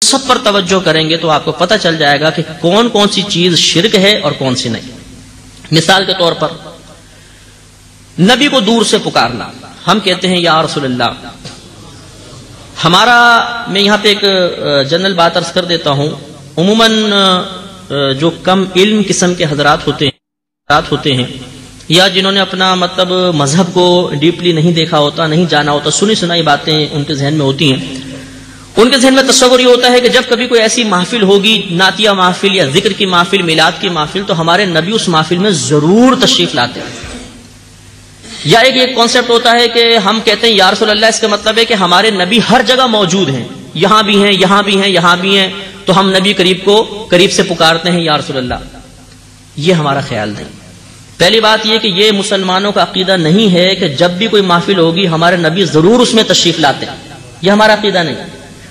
سب پر توجہ کریں گے تو آپ کو پتہ چل جائے گا کہ کون کون سی چیز شرک ہے اور کون سی نہیں۔ مثال کے طور پر نبی کو دور سے پکارنا، ہم کہتے ہیں یا رسول اللہ۔ ہمارا، میں یہاں پہ ایک جنرل بات عرض کر دیتا ہوں، عموماً جو کم علم قسم کے حضرات ہوتے ہیں یا جنہوں نے اپنا مطلب مذہب کو ڈیپلی نہیں دیکھا ہوتا، نہیں جانا ہوتا، سنی سنائی باتیں ان کے ذہن میں ہوتی ہیں، ان کے ذہن میں تصور یہ ہوتا ہے کہ جب کبھی کوئی ایسی محفل ہوگی، نعتیہ محفل یا ذکر کی محفل، میلاد کی محفل، تو ہمارے نبی اس محفل میں ضرور تشریف لاتے ہیں۔ یا ایک کانسیپٹ ہوتا ہے کہ ہم کہتے ہیں یا رسول اللہ، اس کا مطلب ہے کہ ہمارے نبی ہر جگہ موجود ہیں، یہاں بھی ہیں، یہاں بھی ہیں، یہاں بھی ہیں، تو ہم نبی قریب سے پکارتے ہیں یا رسول اللہ۔ یہ ہمارا خیال نہیں۔ پہلی بات یہ کہ یہ مسلمانوں کا عقیدہ نہیں ہے کہ جب بھی کوئی محفل ہوگی ہمارے نبی ضرور اس میں تشریف لاتے ہیں، یہ ہمارا عقیدہ نہیں۔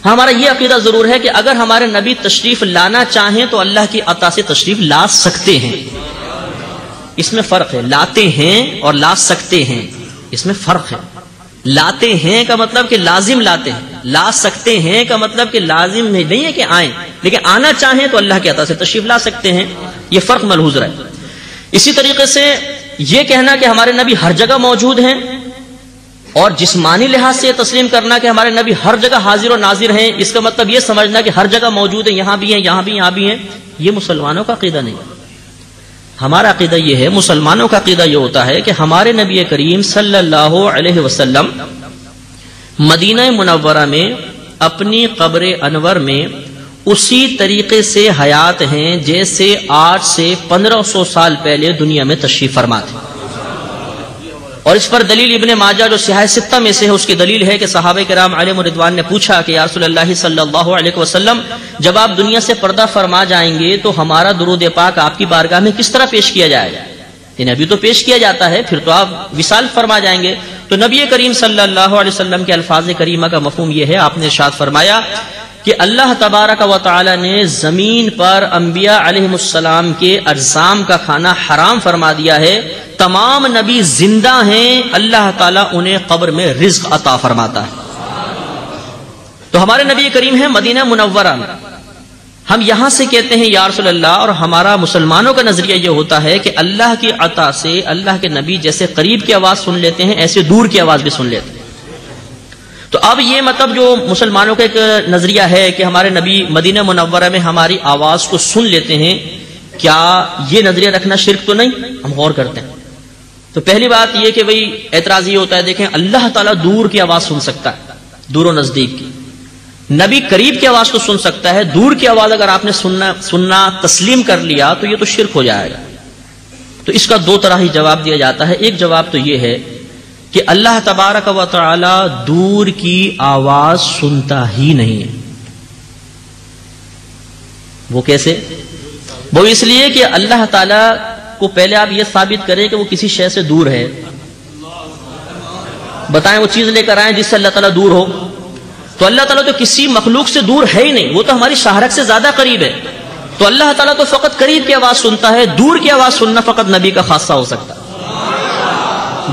ہمارا یہ عقیدہ ضرور ہے کہ اگر ہمارے نبی تشریف لانا چاہیں تو اللہ کی عطا سے تشریف لا سکتے ہیں۔ اس میں فرق ہے، لاتے ہیں اور لا سکتے ہیں، اس میں فرق ہے۔ لاتے ہیں کا مطلب کہ لازم لاتے ہیں، لا سکتے ہیں کا مطلب کہ لازم نہیں ہے کہ آئیں، لیکن آنا چاہیں تو اللہ کی عطا سے تشریف لا سکتے ہیں، یہ فرق ملحوظ رہے۔ اسی طریقے سے یہ کہنا کہ ہمارے نبی ہر جگہ موجود ہیں اور جسمانی لحاظ سے تسلیم کرنا کہ ہمارے نبی ہر جگہ حاضر و ناظر ہیں، اس کا مطلب یہ سمجھنا کہ ہر جگہ موجود ہیں، یہاں بھی ہیں، یہاں بھی، یہاں بھی ہیں، یہ مسلمانوں کا عقیدہ نہیں۔ ہمارا عقیدہ یہ ہے، مسلمانوں کا عقیدہ یہ ہوتا ہے کہ ہمارے نبی کریم صلی اللہ علیہ وسلم مدینہ منورہ میں اپنی قبر انور میں اسی طریقے سے حیات ہیں جیسے 8 سے 1500 سال پہلے دنیا میں تشریف فرما تھے۔ اور اس پر دلیل ابن ماجہ جو سیاہ ستہ میں سے ہے، اس کی دلیل ہے کہ صحابہ کرام علیہم رضوان نے پوچھا کہ یا رسول اللہ صلی اللہ علیہ وسلم، جب آپ دنیا سے پردہ فرما جائیں گے تو ہمارا درود پاک آپ کی بارگاہ میں کس طرح پیش کیا جائے گا؟ یعنی ابھی تو پیش کیا جاتا ہے، پھر تو آپ وصال فرما جائیں گے۔ تو نبی کریم صلی اللہ علیہ وسلم کے الفاظ کریمہ کا مفہوم یہ ہے، آپ نے ارشاد فرمایا کہ اللہ تبارک و تعالی نے زمین پر انبیاء علیہم السلام کے اجسام کا کھانا حرام فرما دیا ہے، تمام نبی زندہ ہیں، اللہ تعالیٰ انہیں قبر میں رزق عطا فرماتا ہے۔ تو ہمارے نبی کریم ہیں مدینہ منورہ میں، ہم یہاں سے کہتے ہیں یا رسول اللہ، اور ہمارا مسلمانوں کا نظریہ یہ ہوتا ہے کہ اللہ کی عطا سے اللہ کے نبی جیسے قریب کی آواز سن لیتے ہیں ایسے دور کی آواز بھی سن لیتے ہیں۔ تو اب یہ مطلب جو مسلمانوں کا ایک نظریہ ہے کہ ہمارے نبی مدینہ منورہ میں ہماری آواز کو سن لیتے ہیں، کیا یہ نظریہ رکھنا شرک تو نہیں؟ ہم غور کرتے ہیں۔ تو پہلی بات یہ کہ بھئی اعتراض یہ ہوتا ہے، دیکھیں اللہ تعالیٰ دور کی آواز سن سکتا ہے، دور و نزدیک کی، نبی قریب کی آواز تو سن سکتا ہے، دور کی آواز اگر آپ نے سننا تسلیم کر لیا تو یہ تو شرک ہو جائے گا۔ تو اس کا دو طرح ہی جواب دیا جاتا ہے۔ ایک جواب تو یہ ہے کہ اللہ تبارک و تعالی دور کی آواز سنتا ہی نہیں ہے۔ وہ کیسے؟ وہ اس لیے کہ اللہ تعالی کو پہلے آپ یہ ثابت کریں کہ وہ کسی شے سے دور ہے، بتائیں وہ چیز لے کر آئیں جس سے اللہ تعالیٰ دور ہو۔ تو اللہ تعالیٰ تو کسی مخلوق سے دور ہے ہی نہیں، وہ تو ہماری شاہرگ سے زیادہ قریب ہے۔ تو اللہ تعالیٰ تو فقط قریب کی آواز سنتا ہے، دور کی آواز سننا فقط نبی کا خاصہ ہو سکتا ہے۔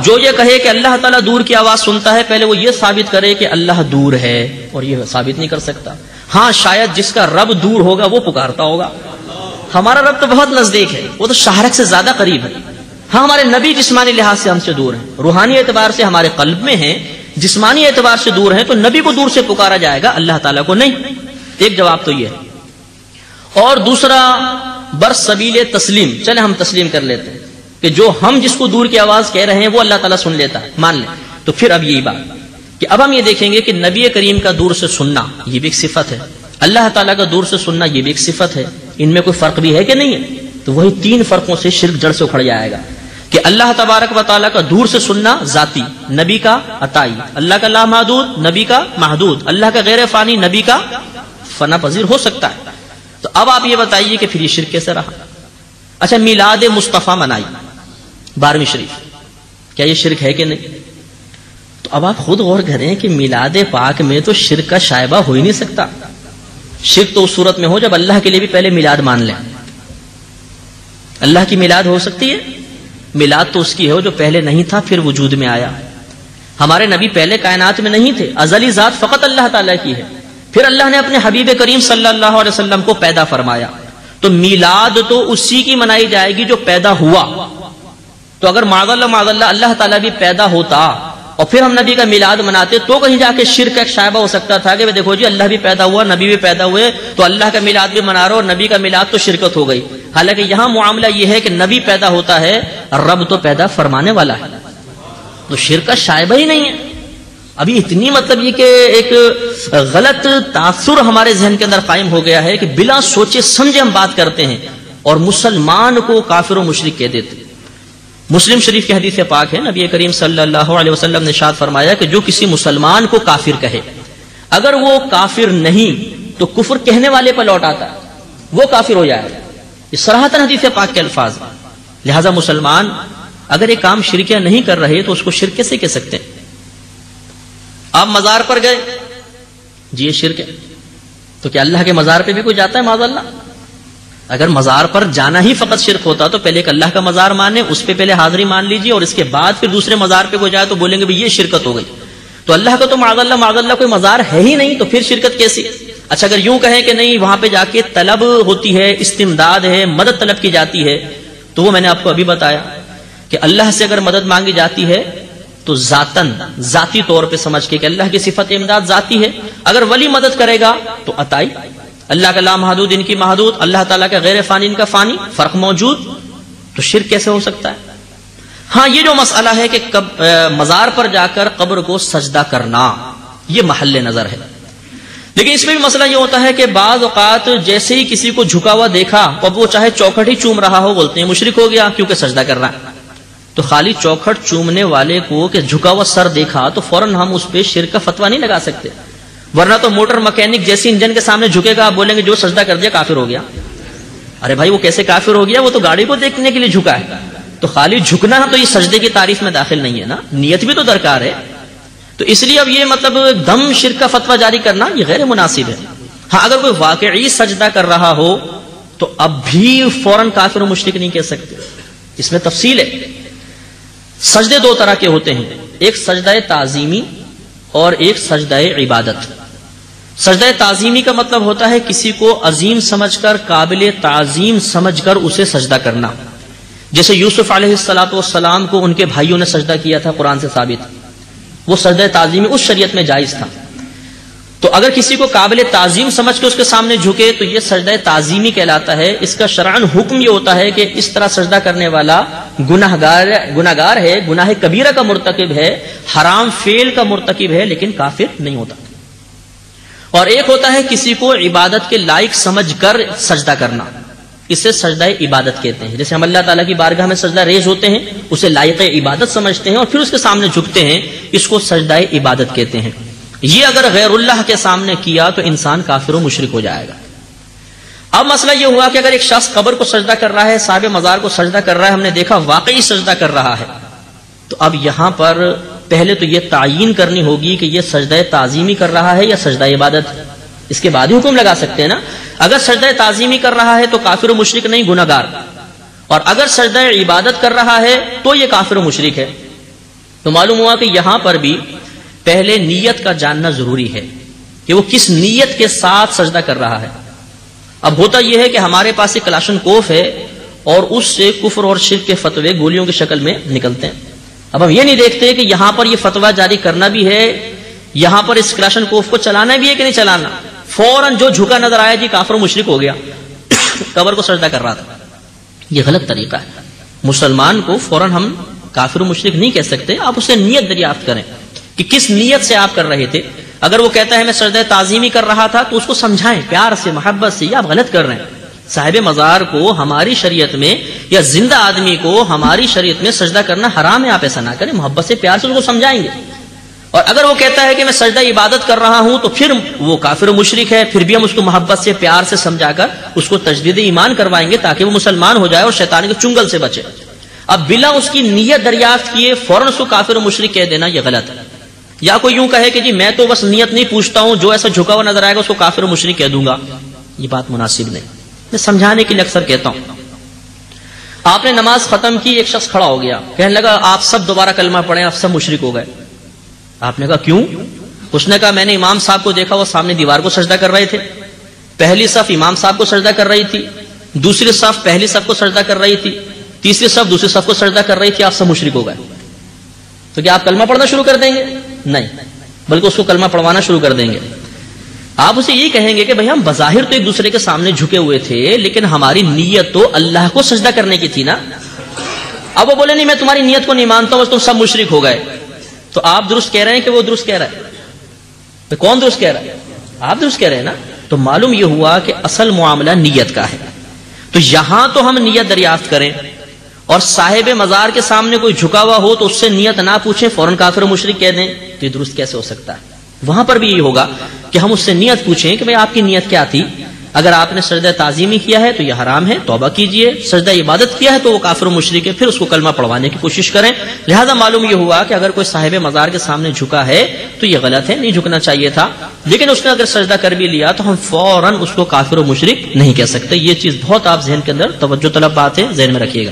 جو یہ کہے کہ اللہ تعالیٰ دور کی آواز سنتا ہے، پہلے وہ یہ ثابت کرے کہ اللہ دور ہے، اور یہ ثابت نہیں کر سکتا۔ ہاں شاید جس کا رب دور ہوگا وہ پکارتا ہوگا، ہمارا رب تو بہت نزدیک ہے، وہ تو شاہرگ سے زیادہ قریب ہے۔ ہاں ہمارے نبی جسمانی لحاظ سے ہم سے دور ہیں، روحانی اعتبار سے ہمارے قلب میں ہیں، جسمانی اعتبار سے دور ہیں، تو نبی کو دور سے پکارا جائے گا، اللہ تعالیٰ کو نہیں۔ ایک جواب تو یہ ہے۔ اور دوسرا برسبیل تسلیم، چلے ہم تسلیم کر لیتے ہیں کہ جو ہم جس کو دور کی آواز کہہ رہے ہیں وہ اللہ تعالیٰ سن لیتا ہے، مان لیں۔ تو پھر اب یہی بات کہ اب ہم یہ دیکھیں گے کہ نبی کریم کا دور سے سننا یہ بھی ایک صفت ہے، اللہ تعالیٰ کا دور سے سننا یہ بھی ایک صفت ہے، ان میں کوئی فرق بھی ہے کہ نہیں ہے؟ تو وہی تین فرقوں سے شرک جڑ سے اکھڑ جائے گا کہ اللہ تبارک و تعالیٰ کا دور سے سننا ذاتی، نبی کا عطائی، اللہ کا لا محدود، نبی کا محدود، اللہ کا غیر فانی، نبی کا فنا پذیر ہو سکتا ہے۔ تو اب آپ یہ بتائیے کہ پھر یہ شرک کیسے رہا؟ اچھا میلاد مصطفیٰ منائی 12ویں شریف، کیا یہ شرک ہے کہ نہیں؟ تو اب آپ خود غور کریں کہ میلاد پاک میں تو شرک کا شائبہ ہو ہی نہیں سکتا۔ شرک تو اس صورت میں ہو جب اللہ کے لیے بھی پہلے میلاد مان لیں۔ اللہ کی میلاد ہو سکتی ہے؟ میلاد تو اس کی ہے جو پہلے نہیں تھا پھر وجود میں آیا۔ ہمارے نبی پہلے کائنات میں نہیں تھے، ازلی ذات فقط اللہ تعالیٰ کی ہے، پھر اللہ نے اپنے حبیب کریم صلی اللہ علیہ وسلم کو پیدا فرمایا، تو میلاد تو اسی کی منائی جائے گی جو پیدا ہوا. تو اگر معاذ اللہ اللہ تعالیٰ بھی پیدا ہوتا اور پھر ہم نبی کا میلاد مناتے تو کہیں جا کے شرک ایک شائبہ ہو سکتا تھا کہ دیکھو جی اللہ بھی پیدا ہوا، نبی بھی پیدا ہوئے، تو اللہ کا میلاد بھی منا رہے اور نبی کا میلاد تو شرکت ہو گئی. حالانکہ یہاں معاملہ یہ ہے کہ نبی پیدا ہوتا ہے، رب تو پیدا فرمانے والا ہے، تو شرک کا شائبہ ہی نہیں ہے. ابھی اتنی مطلب یہ کہ ایک غلط تاثر ہمارے ذہن کے اندر قائم ہو گیا ہے کہ بلا سوچے سمجھے ہم بات کرتے ہیں اور مسلمان کو کافر و مشرک کہہ دیتے. مسلم شریف کی حدیث پاک ہے، نبی کریم صلی اللہ علیہ وسلم نے ارشاد فرمایا کہ جو کسی مسلمان کو کافر کہے، اگر وہ کافر نہیں تو کفر کہنے والے پر لوٹ آتا ہے، وہ کافر ہو جائے. یہ صراحتاً حدیث پاک کے الفاظ. لہذا مسلمان اگر ایک کام شرکیہ نہیں کر رہے تو اس کو شرک کیسے کہہ سکتے ہیں؟ آپ مزار پر گئے، جی یہ شرک ہے، تو کیا اللہ کے مزار پہ بھی کوئی جاتا ہے معاذ اللہ؟ اگر مزار پر جانا ہی فقط شرک ہوتا تو پہلے ایک اللہ کا مزار مانے، اس پہ پہلے حاضری مان لیجیے اور اس کے بعد پھر دوسرے مزار پہ کوئی جائے تو بولیں گے بھئی یہ شرکت ہو گئی. تو اللہ کا تو معاذ اللہ کوئی مزار ہے ہی نہیں، تو پھر شرکت کیسی؟ اچھا اگر یوں کہیں کہ نہیں وہاں پہ جا کے طلب ہوتی ہے، استمداد ہے، مدد طلب کی جاتی ہے، تو وہ میں نے آپ کو ابھی بتایا کہ اللہ سے اگر مدد مانگی جاتی ہے تو ذاتی طور پہ سمجھ کے کہ اللہ کی صفت امداد ذاتی ہے. اگر ولی مدد کرے گا تو عطائی، اللہ کا لا محدود ان کی محدود، اللہ تعالیٰ کا غیر فانی ان کا فانی، فرق موجود. تو شرک کیسے ہو سکتا ہے؟ ہاں یہ جو مسئلہ ہے کہ مزار پر جا کر قبر کو سجدہ کرنا، یہ محل نظر ہے. لیکن اس میں بھی مسئلہ یہ ہوتا ہے کہ بعض اوقات جیسے ہی کسی کو جھکا ہوا دیکھا اب وہ چاہے چوکھٹ ہی چوم رہا ہو، بولتے ہیں مشرک ہو گیا کیونکہ سجدہ کر رہا ہے. تو خالی چوکھٹ چومنے والے کو کہ جھکا ہوا سر دیکھا تو فوراً ہم اس پہ شرک کا فتویٰ نہیں لگا سکتے، ورنہ تو موٹر مکینک جیسی انجن کے سامنے جھکے گا آپ بولیں گے جو سجدہ کر دیا کافر ہو گیا. ارے بھائی وہ کیسے کافر ہو گیا؟ وہ تو گاڑی کو دیکھنے کے لیے جھکا ہے. تو خالی جھکنا تو یہ سجدے کی تعریف میں داخل نہیں ہے نا، نیت بھی تو درکار ہے. تو اس لیے اب یہ مطلب دم شرک کا فتویٰ جاری کرنا یہ غیر مناسب ہے. ہاں اگر کوئی واقعی سجدہ کر رہا ہو تو اب بھی فوراً کافر و مشرک نہیں کہہ سکتے. اس میں تفصیل ہے. سجدے دو طرح کے ہوتے ہیں، ایک سجدہ تعظیمی اور ایک سجدہ عبادت. سجدہ تعظیمی کا مطلب ہوتا ہے کسی کو عظیم سمجھ کر، قابل تعظیم سمجھ کر اسے سجدہ کرنا. جیسے یوسف علیہ السلام کو ان کے بھائیوں نے سجدہ کیا تھا، قرآن سے ثابت. وہ سجدہ تعظیمی اس شریعت میں جائز تھا. تو اگر کسی کو قابل تعظیم سمجھ کے اس کے سامنے جھکے تو یہ سجدہ تعظیمی کہلاتا ہے. اس کا شرعاً حکم یہ ہوتا ہے کہ اس طرح سجدہ کرنے والا گناہگار ہے، گناہ کبیرہ کا مرتکب ہے، حرام فعل کا مرتکب ہے، لیکن کافر نہیں ہوتا. اور ایک ہوتا ہے کسی کو عبادت کے لائق سمجھ کر سجدہ کرنا، اسے سجدہ عبادت کہتے ہیں. جیسے ہم اللہ تعالیٰ کی بارگاہ میں سجدہ ریز ہوتے ہیں، اسے لائق عبادت سمجھتے ہیں اور پھر اس کے سامنے جھکتے ہیں، اس کو سجدہ عبادت کہتے ہیں. یہ اگر غیر اللہ کے سامنے کیا تو انسان کافر و مشرک ہو جائے گا. اب مسئلہ یہ ہوا کہ اگر ایک شخص قبر کو سجدہ کر رہا ہے، صاحب مزار کو سجدہ کر رہا ہے، ہم نے دیکھا واقعی سجدہ کر رہا ہے، تو اب یہاں پر پہلے تو یہ تعیین کرنی ہوگی کہ یہ سجدہ تعظیمی کر رہا ہے یا سجدہ عبادت. اس کے بعد ہی حکم لگا سکتے ہیں نا. اگر سجدہ تعظیمی کر رہا ہے تو کافر و مشرک نہیں، گناہگار. اور اگر سجدہ عبادت کر رہا ہے تو یہ کافر و مشرک ہے. تو معلوم ہوا کہ یہاں پر بھی پہلے نیت کا جاننا ضروری ہے کہ وہ کس نیت کے ساتھ سجدہ کر رہا ہے. اب ہوتا یہ ہے کہ ہمارے پاس ایک کلاشن کوف ہے اور اس سے کفر اور شرک کے فتوے گولیوں کی شکل میں نکلتے ہیں. اب ہم یہ نہیں دیکھتے کہ یہاں پر یہ فتویٰ جاری کرنا بھی ہے، یہاں پر اس کلاشن کوف کو چلانا بھی ہے کہ نہیں چلانا. فوراً جو جھکا نظر آیا جی کافر و مشرک ہو گیا، قبر کو سجدہ کر رہا تھا. یہ غلط طریقہ ہے. مسلمان کو فوراً ہم کافر و مشرک نہیں کہہ سکتے. آپ اسے نیت دریافت کریں کہ کس نیت سے آپ کر رہے تھے. اگر وہ کہتا ہے میں سجدہ تعظیمی کر رہا تھا تو اس کو سمجھائیں پیار سے، محبت سے، یہ آپ غلط کر رہے ہیں. صاحب مزار کو ہماری شریعت میں یا زندہ آدمی کو ہماری شریعت میں سجدہ کرنا حرام ہے. آپ ایسا نہ کریں، محبت سے پیار سے اس کو سمجھائیں گے. اور اگر وہ کہتا ہے کہ میں سجدہ عبادت کر رہا ہوں تو پھر وہ کافر و مشرک ہے، پھر بھی ہم اس کو محبت سے پیار سے سمجھا کر اس کو تجدید ایمان کروائیں گے تاکہ وہ مسلمان ہو جائے اور شیطان کے چنگل سے بچے. اب بلا اس کی نیت دریافت کیے فوراً اس کو کافر و مشرک کہہ دینا یہ غلط ہے. یا کوئی یوں کہے کہ جی میں تو بس نیت نہیں پوچھتا ہوں، جو ایسا جھکا ہوا نظر آئے گا اس کو کافر و مشرک کہہ دوں گا، یہ بات مناسب نہیں. میں سمجھانے کے لیے اکثر کہتا ہوں. آپ نے نماز ختم کی، ایک شخص کھڑا ہو گیا، کہنے لگا آپ سب دوبارہ کلمہ پڑھیں، آپ سب مشرک ہو گئے. آپ نے کہا کیوں؟ اس نے کہا میں نے امام صاحب کو دیکھا وہ سامنے دیوار کو سجدہ کر رہے تھے، پہلی صف امام صاحب کو سجدہ کر رہی تھی، دوسری صف پہلی صف کو سجدہ کر رہی تھی، تیسری صف دوسری صف کو سجدہ کر رہی تھی، آپ سب مشرک ہو گئے. تو کیا آپ کلمہ پڑھنا شروع کر دیں گے؟ نہیں، بلکہ اس کو کلمہ پڑھوانا شروع کر دیں گے. آپ اسے یہ کہیں گے کہ بھئی ہم بظاہر تو ایک دوسرے کے سامنے جھکے ہوئے تھے، لیکن ہماری نیت تو اللہ کو سجدہ کرنے کی تھی نا. اب وہ بولے نہیں میں تمہاری نیت کو نہیں مانتا ہوں، بس تم سب مشرک ہو گئے. تو آپ درست کہہ رہے ہیں کہ وہ درست کہہ رہا ہے؟ کون درست کہہ رہا ہے؟ آپ درست کہہ رہے ہیں نا. تو معلوم یہ ہوا کہ اصل معاملہ نیت کا ہے. تو یہاں تو ہم نیت دریافت کریں، اور صاحب مزار کے سامنے کوئی جھکا ہوا ہو تو اس سے نیت نہ پوچھیں، فوراً کافر و مشرک کہہ دیں، تو یہ درست کیسے ہو سکتا ہے؟ وہاں پر بھی یہ ہوگا کہ ہم اس سے نیت پوچھیں کہ بھئی آپ کی نیت کیا تھی. اگر آپ نے سجدہ تعظیمی کیا ہے تو یہ حرام ہے، توبہ کیجئے. سجدہ عبادت کیا ہے تو وہ کافر و مشرک ہے، پھر اس کو کلمہ پڑھوانے کی کوشش کریں. لہذا معلوم یہ ہوا کہ اگر کوئی صاحب مزار کے سامنے جھکا ہے تو یہ غلط ہے، نہیں جھکنا چاہیے تھا. لیکن اس نے اگر سجدہ کر بھی لیا تو ہم فوراً اس کو کافر و مشرک نہیں کہہ سکتے. یہ چیز بہت آپ ذہن کے اندر توجہ طلب بات ہے، ذہن میں رکھیے گا.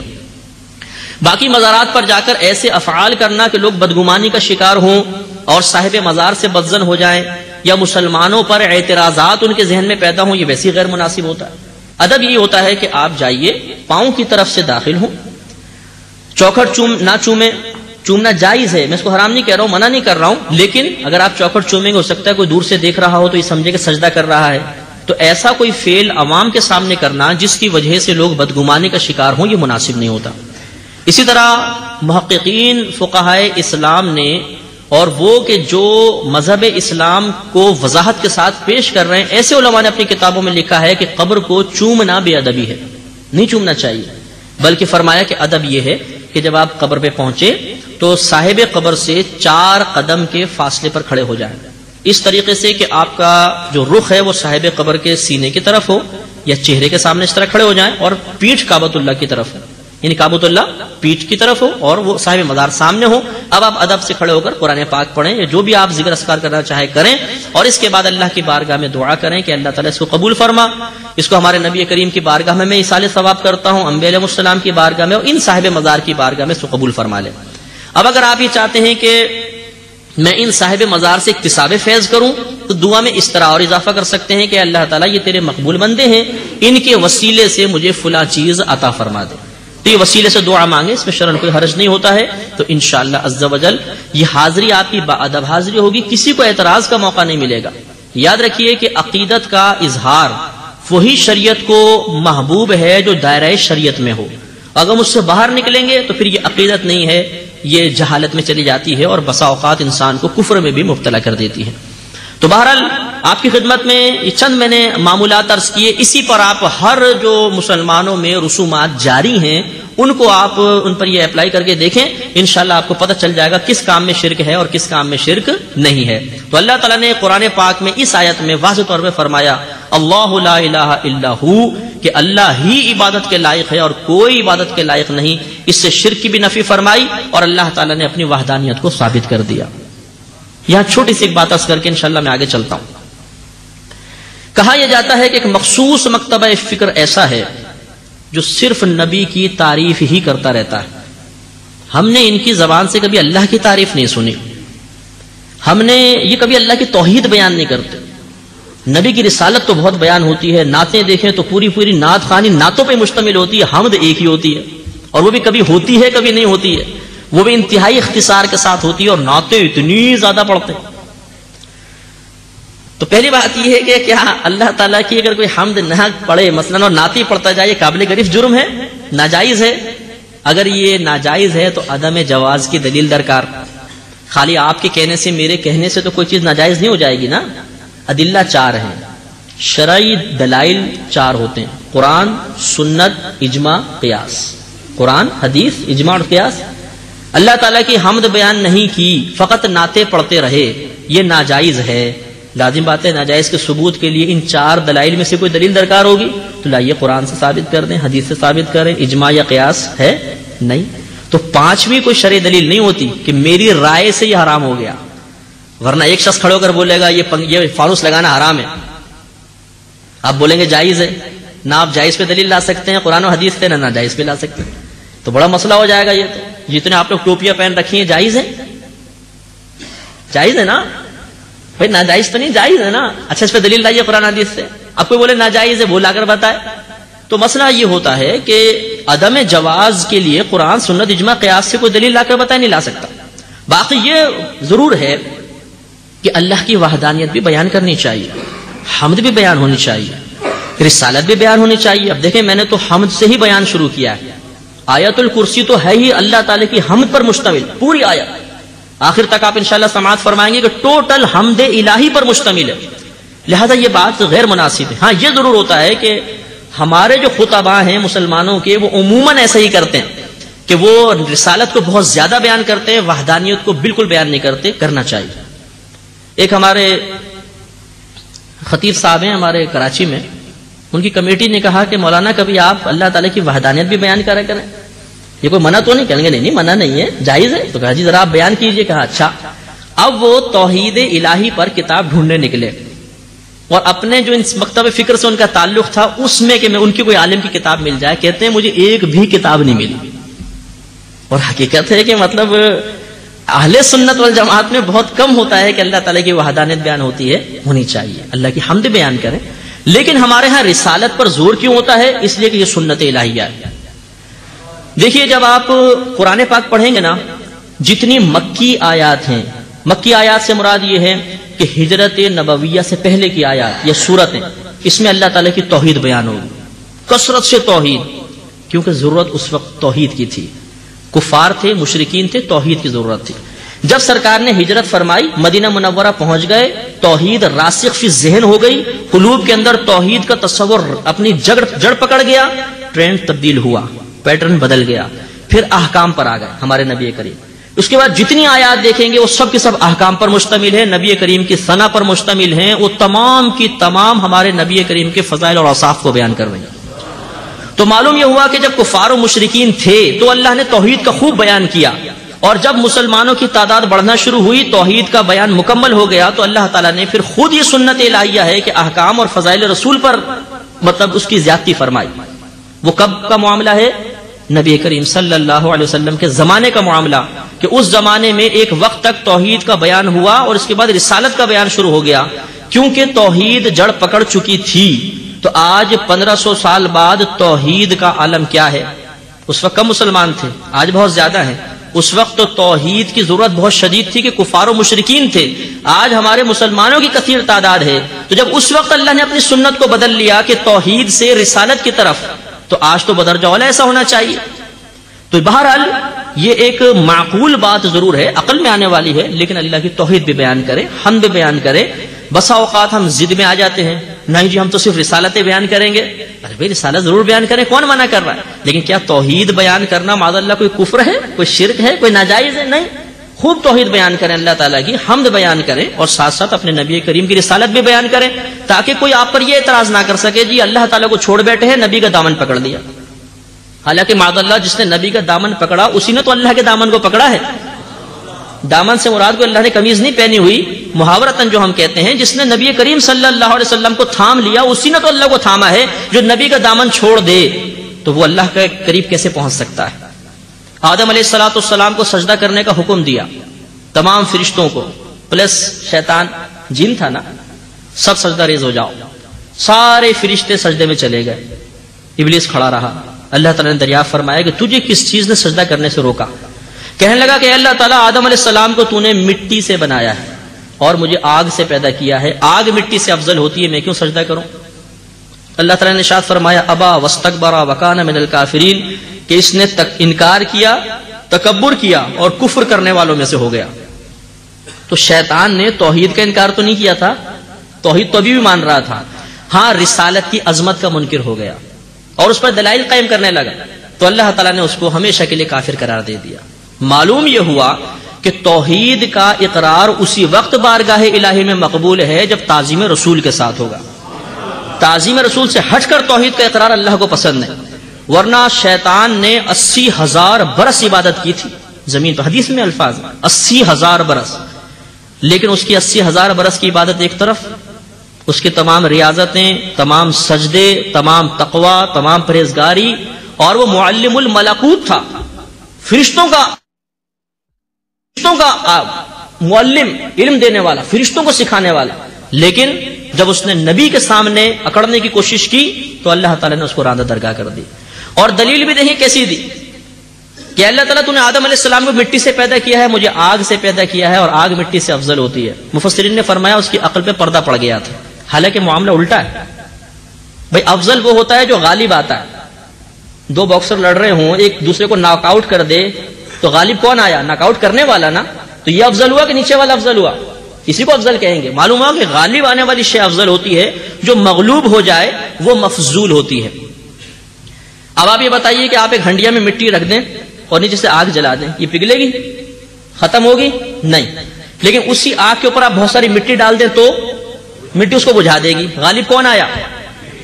باقی مزارات پر جا کر ایسے افعال کرنا کہ لوگ بدگمانی کا شکار ہوں اور صاحب مزار سے بدظن ہو جائیں، یا مسلمانوں پر اعتراضات ان کے ذہن میں پیدا ہوں، یہ ویسے غیر مناسب ہوتا ہے. ادب یہ ہوتا ہے کہ آپ جائیے، پاؤں کی طرف سے داخل ہوں، چوکھٹ نہ چومیں. چومنا جائز ہے، میں اس کو حرام نہیں کہہ رہا ہوں، منع نہیں کر رہا ہوں، لیکن اگر آپ چوکھٹ چومیں گے ہو سکتا ہے کوئی دور سے دیکھ رہا ہو تو یہ سمجھے کہ سجدہ کر رہا ہے. تو ایسا کوئی فعل عوام کے سامنے کرنا جس کی وجہ سے لوگ بدگمانی کا شکار ہوں، یہ مناسب نہیں ہوتا. اسی طرح محققین فقہائے اسلام نے، اور وہ کہ جو مذہب اسلام کو وضاحت کے ساتھ پیش کر رہے ہیں، ایسے علماء نے اپنی کتابوں میں لکھا ہے کہ قبر کو چومنا بے ادبی ہے، نہیں چومنا چاہیے. بلکہ فرمایا کہ ادب یہ ہے کہ جب آپ قبر پہ پہنچے تو صاحب قبر سے 4 قدم کے فاصلے پر کھڑے ہو جائیں، اس طریقے سے کہ آپ کا جو رخ ہے وہ صاحب قبر کے سینے کی طرف ہو یا چہرے کے سامنے اس طرح کھڑے ہو جائیں، اور پیٹھ کعبۃ اللہ کی طرف ہو، یعنی کعبۃ اللہ پیٹھ کی طرف ہو اور وہ صاحب مزار سامنے ہو. اب آپ ادب سے کھڑے ہو کر قرآن پاک پڑھیں یا جو بھی آپ ذکر اذکار کرنا چاہے کریں، اور اس کے بعد اللہ کی بارگاہ میں دعا کریں کہ اللہ تعالیٰ اس کو قبول فرما. اس کو ہمارے نبی کریم کی بارگاہ میں ایصال ثواب کرتا ہوں، انبیاء علیہ السلام کی بارگاہ میں اور ان صاحب مزار کی بارگاہ میں اس کو قبول فرما لیں. اب اگر آپ یہ چاہتے ہیں کہ میں ان صاحب مزار سے اکتساب فیض کروں تو دعا میں اس طرح اور اضافہ کر سکتے ہیں کہ اللہ تعالیٰ یہ تیرے مقبول بندے ہیں، ان کے وسیلے سے مجھے فلاں چیز عطا فرما دے. تو یہ وسیلے سے دعا مانگے، اس میں شرعاً کوئی حرج نہیں ہوتا ہے. تو انشاءاللہ عز و جل یہ حاضری آپ کی باادب حاضری ہوگی، کسی کو اعتراض کا موقع نہیں ملے گا. یاد رکھیے کہ عقیدت کا اظہار وہی شریعت کو محبوب ہے جو دائرہ شریعت میں ہو. اگر مجھ سے باہر نکلیں گے تو پھر یہ عقیدت نہیں ہے، یہ جہالت میں چلی جاتی ہے اور بسا اوقات انسان کو کفر میں بھی مبتلا کر دیتی ہے. تو بہرحال آپ کی خدمت میں یہ چند میں نے معمولات عرض کیے، اسی پر آپ ہر جو مسلمانوں میں رسومات جاری ہیں ان کو آپ ان پر یہ اپلائی کر کے دیکھیں، انشاءاللہ آپ کو پتہ چل جائے گا کس کام میں شرک ہے اور کس کام میں شرک نہیں ہے. تو اللہ تعالیٰ نے قرآن پاک میں اس آیت میں واضح طور پہ فرمایا اللہ لا الہ الا ہو، کہ اللہ ہی عبادت کے لائق ہے اور کوئی عبادت کے لائق نہیں. اس سے شرک کی بھی نفی فرمائی اور اللہ تعالیٰ نے اپنی وحدانیت کو ثابت کر دیا. یہاں چھوٹی سی ایک بات عرض کر کے انشاءاللہ میں آگے چلتا ہوں. کہا یہ جاتا ہے کہ ایک مخصوص مکتبہ فکر ایسا ہے جو صرف نبی کی تعریف ہی کرتا رہتا ہے. ہم نے ان کی زبان سے کبھی اللہ کی تعریف نہیں سنی، ہم نے یہ کبھی اللہ کی توحید بیان نہیں کرتے. نبی کی رسالت تو بہت بیان ہوتی ہے، نعتیں دیکھیں تو پوری پوری نعت خوانی نعتوں پہ مشتمل ہوتی ہے، حمد ایک ہی ہوتی ہے، اور وہ بھی کبھی ہوتی ہے کبھی نہیں ہوتی ہے، وہ بھی انتہائی اختصار کے ساتھ ہوتی ہے، اور نعتیں اتنی زیادہ پڑھتے ہیں. تو پہلی بات یہ ہے کہ کیا اللہ تعالیٰ کی اگر کوئی حمد نہ پڑھے مثلاً اور نعت ہی پڑھتا جائے، یہ قابل گرفت جرم ہے، ناجائز ہے؟ اگر یہ ناجائز ہے تو عدم جواز کی دلیل درکار. خالی آپ کے کہنے سے میرے کہنے سے تو کوئی چیز ناجائز نہیں ہو جائے گی نا. ادلہ 4 ہیں، شرعی دلائل 4 ہوتے ہیں: قرآن، سنت، اجماع، قیاس. قرآن، حدیث، اجماع اور قیاس. اللہ تعالیٰ کی حمد بیان نہیں کی، فقط نعتیں پڑھتے رہے، یہ ناجائز ہے. لازم بات ہے ناجائز کے ثبوت کے لیے ان 4 دلائل میں سے کوئی دلیل درکار ہوگی، تو لائیے قرآن سے ثابت کر دیں، حدیث سے ثابت کریں. اجماع یا قیاس ہے نہیں، تو 5ویں کوئی شرعی دلیل نہیں ہوتی کہ میری رائے سے یہ حرام ہو گیا. ورنہ ایک شخص کھڑے ہو کر بولے گا یہ فانوس لگانا حرام ہے، آپ بولیں گے جائز ہے. نہ آپ جائز پہ دلیل لا سکتے ہیں قرآن و حدیث سے، نہ ناجائز پہ لا سکتے ہیں، تو بڑا مسئلہ ہو جائے گا. یہ تو جتنے آپ لوگ ٹوپیاں پہن رکھی ہیں جائز ہے، جائز ہے نا؟ بھائی ناجائز تو نہیں، جائز ہے نا. اچھا اس پہ دلیل لائیے قرآن حدیث سے. اب کوئی بولے ناجائز ہے، وہ لا کر بتائے. تو مسئلہ یہ ہوتا ہے کہ عدم جواز کے لیے قرآن سنت اجماع قیاس سے کوئی دلیل لا کر بتائے نہیں لا سکتا. باقی یہ ضرور ہے کہ اللہ کی وحدانیت بھی بیان کرنی چاہیے، حمد بھی بیان ہونی چاہیے، رسالت بھی بیان ہونی چاہیے. اب دیکھیں میں نے تو حمد سے ہی بیان شروع کیا ہے. آیت الکرسی تو ہے ہی اللہ تعالی کی حمد پر مشتمل، پوری آیت. آخر تک آپ انشاءاللہ سماعت فرمائیں گے کہ ٹوٹل حمد الہی پر مشتمل ہے. لہذا یہ بات غیر مناسب ہے. ہاں یہ ضرور ہوتا ہے کہ ہمارے جو خطباء ہیں مسلمانوں کے، وہ عموماً ایسا ہی کرتے ہیں کہ وہ رسالت کو بہت زیادہ بیان کرتے ہیں، وحدانیت کو بالکل بیان نہیں کرتے. کرنا چاہیے. ایک ہمارے خطیب صاحب ہیں ہمارے کراچی میں، ان کی کمیٹی نے کہا کہ مولانا کبھی آپ اللہ تعالیٰ کی وحدانیت بھی بیان کرا کریں. یہ کوئی منع تو نہیں؟ کہیں گے نہیں منع نہیں ہے، جائز ہے. تو کہا جی ذرا آپ بیان کیجئے. کہا اچھا. اب وہ توحید الہی پر کتاب ڈھونڈنے نکلے، اور اپنے جو مکتب فکر سے ان کا تعلق تھا اس میں کہ میں ان کی کوئی عالم کی کتاب مل جائے. کہتے ہیں مجھے ایک بھی کتاب نہیں ملی. اور حقیقت ہے کہ مطلب اہل سنت والجماعت میں بہت کم ہوتا ہے کہ اللہ تعالیٰ کی وحدانیت بیان ہوتی ہے. ہونی چاہیے، اللہ کی حمد بیان کریں. لیکن ہمارے ہاں رسالت پر زور کیوں ہوتا ہے؟ اس لیے کہ یہ سنت الہیہ ہے. دیکھیے جب آپ قرآن پاک پڑھیں گے نا، جتنی مکی آیات ہیں، مکی آیات سے مراد یہ ہے کہ ہجرت نبویہ سے پہلے کی آیات یا سورتیں، اس میں اللہ تعالیٰ کی توحید بیان ہوگی، کثرت سے توحید. کیونکہ ضرورت اس وقت توحید کی تھی. کفار تھے، مشرکین تھے، توحید کی ضرورت تھی. جب سرکار نے ہجرت فرمائی، مدینہ منورہ پہنچ گئے، توحید راسخ فی ذہن ہو گئی، قلوب کے اندر توحید کا تصور اپنی جڑ پکڑ گیا. ٹرینڈ تبدیل ہوا، پیٹرن بدل گیا. پھر احکام پر آ گئے ہمارے نبی کریم. اس کے بعد جتنی آیات دیکھیں گے وہ سب کے سب احکام پر مشتمل ہے، نبی کریم کی ثنا پر مشتمل ہیں. وہ تمام کی تمام ہمارے نبی کریم کے فضائل اور اوصاف کو بیان کر رہی ہیں. تو معلوم یہ ہوا کہ جب کفار و مشرکین تھے تو اللہ نے توحید کا خوب بیان کیا، اور جب مسلمانوں کی تعداد بڑھنا شروع ہوئی، توحید کا بیان مکمل ہو گیا، تو اللہ تعالیٰ نے پھر خود یہ سنت الہیہ ہے کہ احکام اور فضائل رسول پر مطلب اس کی زیادتی فرمائی. وہ کب کا معاملہ ہے؟ نبی کریم صلی اللہ علیہ وسلم کے زمانے کا معاملہ، کہ اس زمانے میں ایک وقت تک توحید کا بیان ہوا اور اس کے بعد رسالت کا بیان شروع ہو گیا. کیونکہ توحید جڑ پکڑ چکی تھی. تو آج 1500 سال بعد توحید کا عالم کیا ہے؟ اس وقت کم مسلمان تھے، آج بہت زیادہ ہیں. اس وقت تو توحید کی ضرورت بہت شدید تھی کہ کفار و مشرکین تھے. آج ہمارے مسلمانوں کی کثیر تعداد ہے. تو جب اس وقت اللہ نے اپنی سنت کو بدل لیا کہ توحید سے رسالت کی طرف، تو آج تو بدرجہ اولا ایسا ہونا چاہیے. تو بہرحال یہ ایک معقول بات ضرور ہے، عقل میں آنے والی ہے، لیکن اللہ کی توحید بھی بیان کرے، حمد بھی بیان کرے. بسا اوقات ہم ضد میں آ جاتے ہیں، نہیں جی ہم تو صرف رسالتیں بیان کریں گے. ارے بھائی رسالت ضرور بیان کریں، کون منع کر رہا ہے؟ لیکن کیا توحید بیان کرنا معاذ اللہ کوئی کفر ہے، کوئی شرک ہے، کوئی ناجائز ہے؟ نہیں. خوب توحید بیان کریں، اللہ تعالیٰ کی حمد بیان کریں، اور ساتھ ساتھ اپنے نبی کریم کی رسالت بھی بیان کریں، تاکہ کوئی آپ پر یہ اعتراض نہ کر سکے جی اللہ تعالیٰ کو چھوڑ بیٹھے ہیں، نبی کا دامن پکڑ لیا. حالانکہ معاذ اللہ جس نے نبی کا دامن پکڑا اسی نے تو اللہ کے دامن کو پکڑا ہے. دامن سے مراد کو اللہ نے قمیض نہیں پہنی ہوئی، محاورتاً جو ہم کہتے ہیں، جس نے نبی کریم صلی اللہ علیہ وسلم کو تھام لیا اسی نے تو اللہ کو تھاما ہے. جو نبی کا دامن چھوڑ دے تو وہ اللہ کے قریب کیسے پہنچ سکتا ہے؟ آدم علیہ الصلوۃ والسلام کو سجدہ کرنے کا حکم دیا، تمام فرشتوں کو پلس شیطان جن تھا نا، سب سجدہ ریز ہو جاؤ. سارے فرشتے سجدے میں چلے گئے، ابلیس کھڑا رہا. اللہ تعالیٰ نے دریافت فرمایا کہ تجھے کس چیز نے سجدہ کرنے سے روکا؟ کہنے لگا کہ اللہ تعالیٰ آدم علیہ السلام کو تو نے مٹی سے بنایا ہے اور مجھے آگ سے پیدا کیا ہے، آگ مٹی سے افضل ہوتی ہے، میں کیوں سجدہ کروں؟ اللہ تعالیٰ نے ارشاد فرمایا ابا واستکبر وکان من الکافرین، کہ اس نے انکار کیا، تکبر کیا اور کفر کرنے والوں میں سے ہو گیا. تو شیطان نے توحید کا انکار تو نہیں کیا تھا، توحید تو ابھی بھی مان رہا تھا. ہاں رسالت کی عظمت کا منکر ہو گیا اور اس پر دلائل قائم کرنے لگا، تو اللہ تعالیٰ نے اس کو ہمیشہ کے لیے کافر قرار دے دیا. معلوم یہ ہوا کہ توحید کا اقرار اسی وقت بارگاہ الہی میں مقبول ہے جب تعظیم رسول کے ساتھ ہوگا. تعظیم رسول سے ہٹ کر توحید کا اقرار اللہ کو پسند نہیں. ورنہ شیطان نے 80,000 برس عبادت کی تھی زمین پر، حدیث میں الفاظ 80,000 برس. لیکن اس کی 80,000 برس کی عبادت ایک طرف، اس کی تمام ریاضتیں، تمام سجدے، تمام تقوی، تمام پرہیزگاری، اور وہ معلم الملکوت تھا، فرشتوں کا معلم، علم دینے والا، فرشتوں کو سکھانے والا، لیکن جب اس نے نبی کے سامنے اکڑنے کی کوشش کی تو اللہ تعالیٰ نے اس کو راندہ درگاہ کر دی. اور دلیل بھی دیکھیں کیسی دی کہ اللہ تعالیٰ تو نے آدم علیہ السلام کو مٹی سے پیدا کیا ہے، مجھے آگ سے پیدا کیا ہے، اور آگ مٹی سے افضل ہوتی ہے. مفسرین نے فرمایا اس کی عقل پہ پردہ پڑ گیا تھا، حالانکہ معاملہ الٹا ہے. بھائی افضل وہ ہوتا ہے جو غالب آتا ہے. دو باکسر لڑ رہے ہوں، ایک دوسرے کو ناک آؤٹ کر دے تو غالب کون آیا؟ ناک آؤٹ کرنے والا نا. تو یہ افضل ہوا کہ نیچے والا افضل ہوا؟ اسی کو افضل کہیں گے. معلوم ہوا کہ غالب آنے والی شے افضل ہوتی ہے، جو مغلوب ہو جائے وہ مفضول ہوتی ہے. اب آپ یہ بتائیے کہ آپ ایک ہنڈیا میں مٹی رکھ دیں اور نیچے سے آگ جلا دیں، یہ پگھلے گی؟ ختم ہوگی؟ نہیں. لیکن اسی آگ کے اوپر آپ بہت ساری مٹی ڈال دیں تو مٹی اس کو بجھا دے گی. غالب کون آیا؟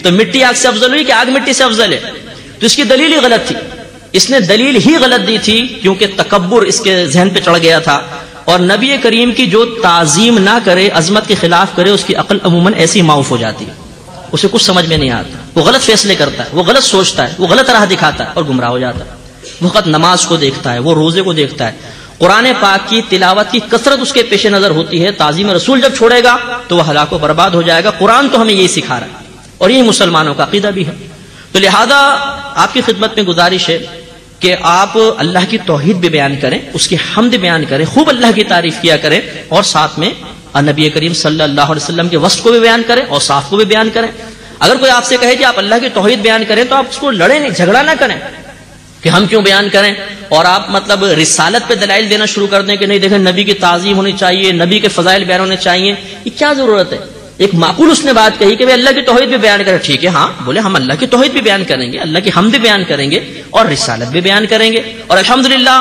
تو مٹی آگ سے افضل ہوئی کہ آگ مٹی سے افضل ہے؟ تو اس کی دلیل ہی غلط تھی. اس نے دلیل ہی غلط دی تھی کیونکہ تکبر اس کے ذہن پہ چڑھ گیا تھا. اور نبی کریم کی جو تعظیم نہ کرے، عظمت کے خلاف کرے، اس کی عقل عموماً ایسی معاف ہو جاتی ہے. اسے کچھ سمجھ میں نہیں آتا، وہ غلط فیصلے کرتا ہے، وہ غلط سوچتا ہے، وہ غلط راہ دکھاتا ہے اور گمراہ ہو جاتا ہے. وہ وقت نماز کو دیکھتا ہے، وہ روزے کو دیکھتا ہے، قرآن پاک کی تلاوت کی کثرت اس کے پیش نظر ہوتی ہے. تعظیم رسول جب چھوڑے گا تو وہ ہلاک و برباد ہو جائے گا. قرآن تو ہمیں یہی سکھا رہا ہے اور یہی مسلمانوں کا عقیدہ بھی ہے. تو لہذا آپ کی خدمت میں گزارش ہے کہ آپ اللہ کی توحید بھی بیان کریں، اس کی حمد بیان کریں، خوب اللہ کی تعریف کیا کریں، اور ساتھ میں نبی کریم صلی اللہ علیہ وسلم کے وصف کو بھی بیان کریں اور صاف کو بھی بیان کریں. اگر کوئی آپ سے کہے کہ آپ اللہ کی توحید بیان کریں تو آپ اس کو لڑیں نہیں، جھگڑا نہ کریں کہ ہم کیوں بیان کریں، اور آپ مطلب رسالت پہ دلائل دینا شروع کر دیں کہ نہیں دیکھیں نبی کی تعظیم ہونی چاہیے، نبی کے فضائل بیان ہونے چاہیے. یہ کیا ضرورت ہے؟ ایک معقول اس نے بات کہی کہ اللہ کی توحید بھی بیان کریں. ٹھیک ہے، ہاں بولے ہم اللہ کی توحید بھی بیان کریں گے، اللہ کی حمد بھی بیان کریں گے اور رسالت بھی بیان کریں گے. اور الحمدللہ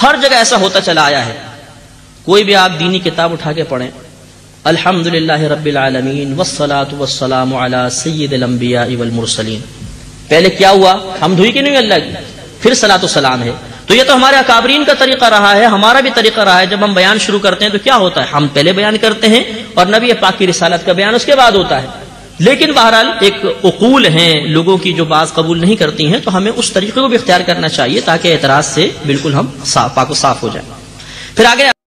ہر جگہ ایسا ہوتا چلا آیا ہے. کوئی بھی آپ دینی کتاب اٹھا کے پڑھیں، الحمدللہ رب العالمین والصلاة والسلام علی سید الانبیاء والمرسلین. پہلے کیا ہوا؟ حمد ہوئی کہ نہیں اللہ کی، پھر صلاۃ و سلام ہے. تو یہ تو ہمارے اکابرین کا طریقہ رہا ہے، ہمارا بھی طریقہ رہا ہے. جب ہم بیان شروع کرتے ہیں تو کیا ہوتا ہے؟ ہم پہلے بیان کرتے ہیں اور نبی پاک کی رسالت کا بیان اس کے بعد ہوتا ہے. لیکن بہرحال ایک عقول ہیں لوگوں کی جو بعض قبول نہیں کرتی ہیں، تو ہمیں اس طریقے کو بھی اختیار کرنا چاہیے تاکہ اعتراض سے بالکل ہم پاک و صاف ہو جائیں. پھر آگے